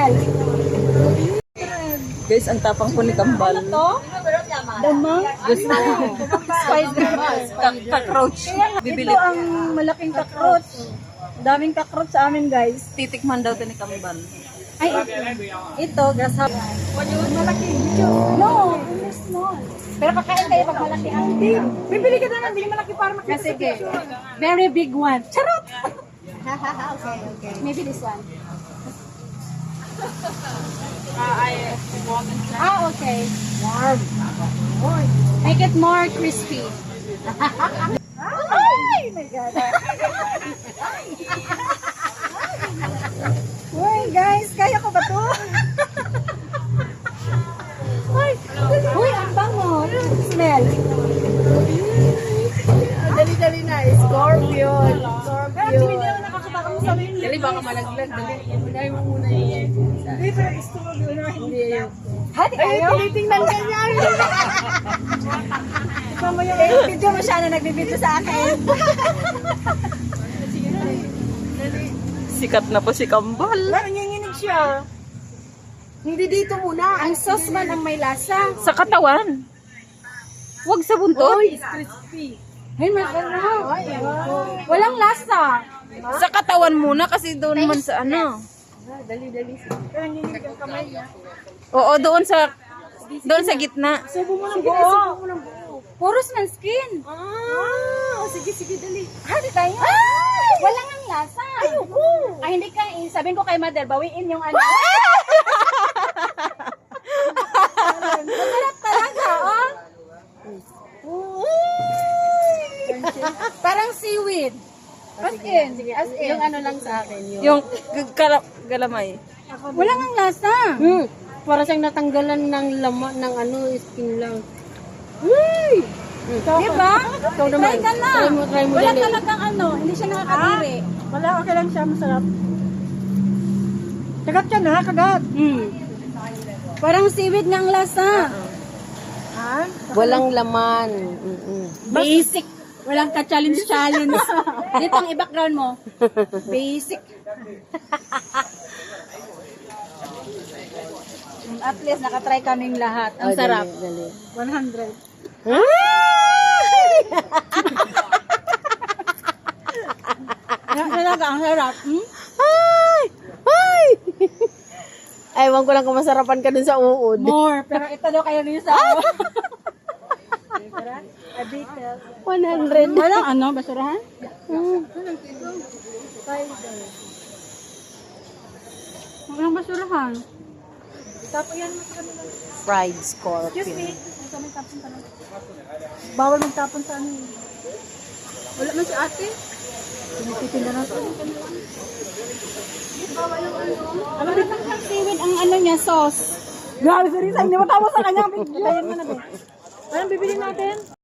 Smell. Guys, ang tapang po ni Kambal. Ano to? Damang? Gusto Spice cockroach. Ito ang malaking cockroach. Daming cockroach sa amin, guys. Titikman daw to ni Kambal. Ay, ito, grasshopper. Malaki. No, it's small. Pero kakain kayo pag malaki ang big. Bibili ka na ng bili malaki para makita. Sige. Very big one. Charot! Okay. Maybe this one. Okay. Warm. Make it more crispy. Ay! My God. Uy, guys, kaya ko ba to? Uy, ang bango. Smell. Dali-dali na, scorpion. Pero hindi na nakakatakot mo sabihin. Dali, baka malaglag. Dali, unahin mo muna yun. Hindi, pero gusto mo unahin. Hindi yun. Hati kayo? Tinitingnan ka niya. Video mo siya na nagbibideo sa akin. Sikat na po si Kambal. Nanginginig siya. Hindi dito muna. Ang sauce man ang may lasa. Sa katawan. Huwag sa buntot. It's crispy. Ay, masarap. Walang lasa. Sa katawan muna kasi doon man sa ano. Dali-dali. Nanginginig ang kamay niya. Oo, doon sa gitna. Subo mo ng buo. Puros ng skin. Sige, dali. Hati tayo. Walang ang lasa. Ayoko. Ay, hindi ka. Sabihin ko kay mother, bawiin yung ano. Masarap talaga, oh. Parang seaweed. As in. As in. Yung ano lang sa akin. Yung galamay. Walang ang lasa. Para siyang natanggalan ng laman ng ano, skin lang. Diba? Ikaw naman. Try ka na. Try mo Wala dali. talagang ano. Hindi siya nakakadiri. Wala, okay lang siya, masarap. Kagat siya na, kagat. Parang seaweed ng lasa. Walang laman. Basic. Walang ka-challenge. Dito ang i-background mo. Basic. At least nakatry kaming lahat. Ang sarap. Dali. 100. Talaga, ang sarap. Ewan ko lang kung masarapan ka dun sa uod. More. Pero ito daw kayo rin sa ako. 100. Walang ano, basurahan? Walang basurahan. Fried scorpion. Bawal magtapon sa ano. Wala man si ate. Tinitinda na ito. Ano rin ang seaweed ang ano niya, sauce. Grabe, sorry, hindi mo tama sa kanya. Bigyan mo na. Anong bibili natin?